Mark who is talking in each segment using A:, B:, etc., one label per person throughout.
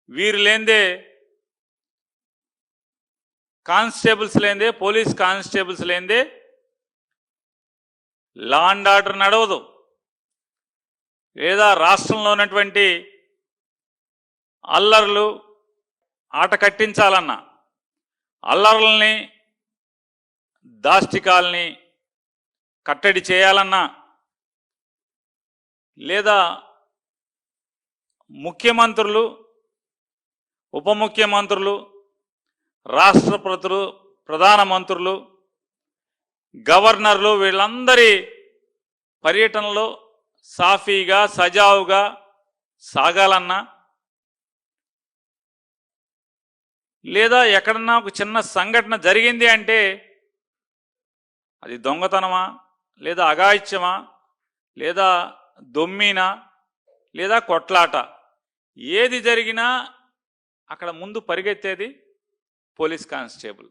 A: వీరు లేందే కానిస్టేబుల్స్ లేందే, పోలీస్ కానిస్టేబుల్స్ లేందే లా అండ్ ఆర్డర్ నడవదు. లేదా రాష్ట్రంలో ఉన్నటువంటి అల్లర్లు ఆట కట్టించాలన్నా, అల్లర్లని దాష్టికాల్ని కట్టడి చేయాలన్నా, లేదా ముఖ్యమంత్రులు, ఉప ముఖ్యమంత్రులు, రాష్ట్రపతులు, ప్రధానమంత్రులు, గవర్నర్లు వీళ్ళందరి పర్యటనలో సాఫీగా సజావుగా సాగాలన్నా, లేదా ఎక్కడన్నా ఒక చిన్న సంఘటన జరిగింది అంటే అది దొంగతనమా, లేదా అఘాయిత్యమా, లేదా దొమ్మినా, లేదా కొట్లాట, ఏది జరిగినా అక్కడ ముందు పరిగెత్తేది పోలీస్ కానిస్టేబుల్.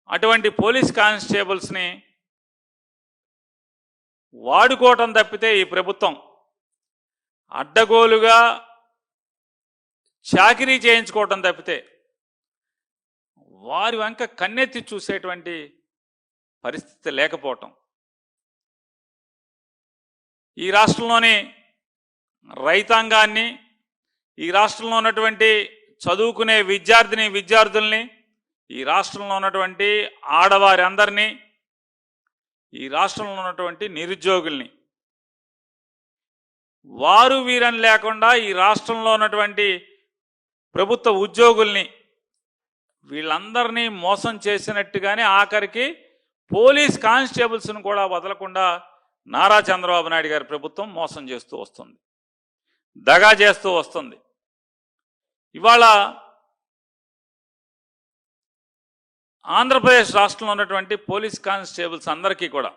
A: అటువంటి పోలీస్ కానిస్టేబుల్స్ని వాడుకోవటం తప్పితే ఈ ప్రభుత్వం అడ్డగోలుగా చాకిరీ చేయించుకోవటం తప్పితే వారి వంక కన్నెత్తి చూసేటువంటి పరిస్థితి లేకపోవటం. ఈ రాష్ట్రంలోని రైతాంగాన్ని, ఈ రాష్ట్రంలో ఉన్నటువంటి చదువుకునే విద్యార్థుల్ని, ఈ రాష్ట్రంలో ఉన్నటువంటి ఆడవారి అందరినీ, ఈ రాష్ట్రంలో ఉన్నటువంటి నిరుద్యోగుల్ని, వారు వీరని లేకుండా ఈ రాష్ట్రంలో ఉన్నటువంటి ప్రభుత్వ ఉద్యోగుల్ని వీళ్ళందరినీ మోసం చేసినట్టుగానే ఆఖరికి పోలీస్ కానిస్టేబుల్స్ను కూడా వదలకుండా నారా చంద్రబాబు నాయుడు గారి ప్రభుత్వం మోసం చేస్తూ వస్తుంది, దగా చేస్తూ వస్తుంది. ఇవాళ ఆంధ్రప్రదేశ్ రాష్ట్రంలో ఉన్నటువంటి పోలీస్ కానిస్టేబుల్స్ అందరికీ కూడా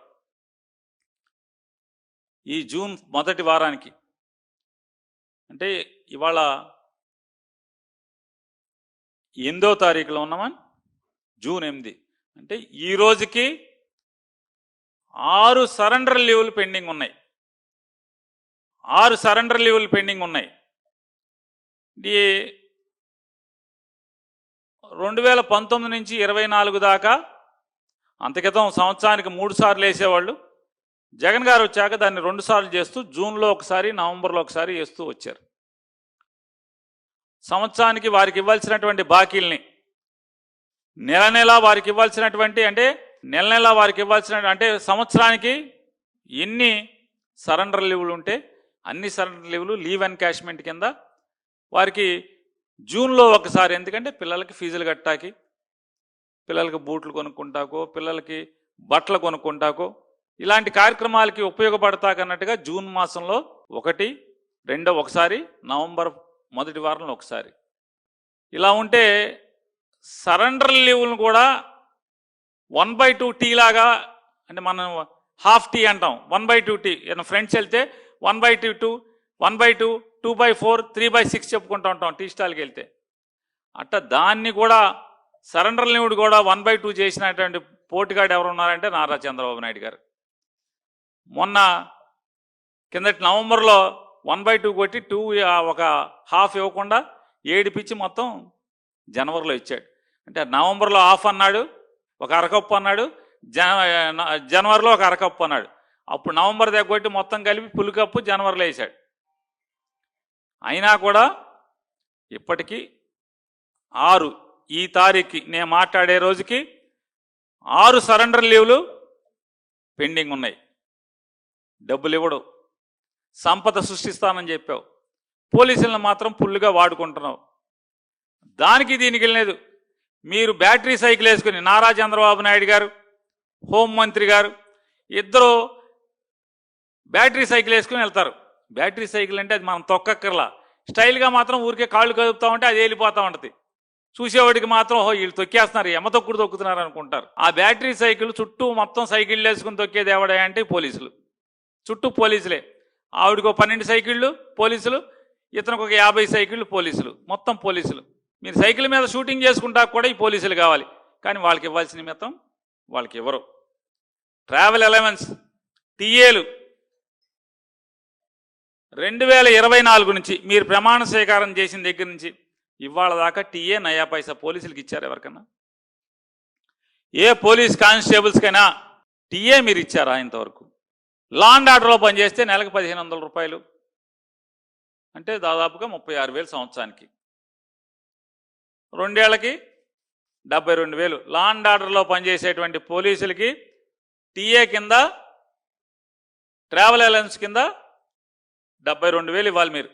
A: ఈ జూన్ మొదటి వారానికి, అంటే ఇవాళ 8వ తారీఖులో ఉన్నామా, జూన్ 8, అంటే ఈ రోజుకి 6 సరెండర్ లీవులు పెండింగ్ ఉన్నాయి. 6 సరెండర్ లీవులు పెండింగ్ ఉన్నాయి. ఇది 2019 నుంచి 24 దాకా, అంతకితం సంవత్సరానికి 3 సార్లు వేసేవాళ్ళు. జగన్ గారు వచ్చాక దాన్ని 2 సార్లు చేస్తూ జూన్లో ఒకసారి, నవంబర్లో ఒకసారి వేస్తూ వచ్చారు. సంవత్సరానికి వారికి ఇవ్వాల్సినటువంటి బాకీల్ని నెల నెల వారికి ఇవ్వాల్సినటువంటి, అంటే నెల నెల వారికి ఇవ్వాల్సిన, అంటే సంవత్సరానికి ఎన్ని సరెండర్ లీవులు ఉంటే అన్ని సరెండర్ లీవులు లీవ్ ఎన్కాష్మెంట్ కింద వారికి జూన్లో ఒకసారి, ఎందుకంటే పిల్లలకి ఫీజులు కట్టాకి, పిల్లలకి బూట్లు కొనుక్కుంటాకో, పిల్లలకి బట్టలు కొనుక్కుంటాకో, ఇలాంటి కార్యక్రమాలకి ఉపయోగపడతాకన్నట్టుగా జూన్ మాసంలో 1, 2 ఒకసారి, నవంబర్ మొదటి వారంలో ఒకసారి. ఇలా ఉంటే సరెండర్ లీవులను కూడా 1/2 టీ లాగా, అంటే మనం హాఫ్ టీ అంటాం, 1/2 టీ. ఫ్రెండ్స్ వెళ్తే 1/2, 1/2, 2/4, 3/6 చెప్పుకుంటూ ఉంటాం టీ స్టాల్కి వెళ్తే. అట్ట దాన్ని కూడా సరెండర్ లీవుడు కూడా 1/2 చేసినటువంటి పోటుగాడు ఎవరు ఉన్నారంటే నారా చంద్రబాబు నాయుడు గారు. మొన్న కిందటి నవంబర్లో 1/2 కొట్టి 2 ఒక హాఫ్ ఇవ్వకుండా ఏడిపించి మొత్తం జనవరిలో ఇచ్చాడు. అంటే నవంబర్లో హాఫ్ అన్నాడు, ఒక అరకప్పు అన్నాడు, జనవరిలో ఒక అరకప్పు అన్నాడు. అప్పుడు నవంబర్ దగ్గర కొట్టి మొత్తం కలిపి ఫుల్ కప్పు జనవరిలో వేసాడు. అయినా కూడా ఇప్పటికీ 6, ఈ తారీఖుకి నేను మాట్లాడే రోజుకి 6 సరెండర్ లీవ్లు పెండింగ్ ఉన్నాయి. డబ్బులు ఇవ్వడు, సంపద సృష్టిస్తానని చెప్పావు, పోలీసులను మాత్రం ఫుల్గా వాడుకుంటున్నావు. దానికి దీనికి లేదు. మీరు బ్యాటరీ సైకిల్ వేసుకుని, నారా చంద్రబాబు నాయుడు గారు, హోంమంత్రి గారు ఇద్దరు బ్యాటరీ సైకిల్ వేసుకుని వెళ్తారు. బ్యాటరీ సైకిల్ అంటే అది మనం తొక్కక్కర్లా, స్టైల్గా మాత్రం ఊరికే కాళ్ళు కదుపుతూ ఉంటే అది వెళ్ళిపోతూ ఉంటుంది. చూసేవాడికి మాత్రం వీళ్ళు తొక్కేస్తున్నారు, ఎమ్మతొక్కుడు తొక్కుతున్నారు అనుకుంటారు. ఆ బ్యాటరీ సైకిల్ చుట్టూ మొత్తం సైకిళ్ళు వేసుకుని తొక్కేది ఎవడా అంటే పోలీసులు. చుట్టూ పోలీసులే. ఆవిడకు 12 సైకిళ్ళు పోలీసులు, ఇతనికి ఒక 50 సైకిళ్ళు పోలీసులు, మొత్తం పోలీసులు. మీరు సైకిల్ మీద షూటింగ్ చేసుకుంటా కూడా ఈ పోలీసులు కావాలి, కానీ వాళ్ళకి ఇవ్వాల్సిన మిత్తం వాళ్ళకి ఇవ్వరు. ట్రావెల్ అలవెన్స్ టీఏలు 2024 నుంచి మీరు ప్రమాణ స్వీకారం చేసిన దగ్గర నుంచి ఇవాళ దాకా టీఏ నయా పైసా పోలీసులకు ఇచ్చారు ఎవరికన్నా? ఏ పోలీస్ కానిస్టేబుల్స్కైనా టీఏ మీరు ఇచ్చారా ఇంతవరకు? లా అండ్ ఆర్డర్లో పనిచేస్తే నెలకు 1500 రూపాయలు అంటే దాదాపుగా 36,000 సంవత్సరానికి, 2 ఏళ్లకి 72,000. లా అండ్ ఆర్డర్లో పనిచేసేటువంటి పోలీసులకి టీఏ కింద ట్రావెల్ అలవెన్స్ కింద 72,000 ఇవ్వాలి మీరు.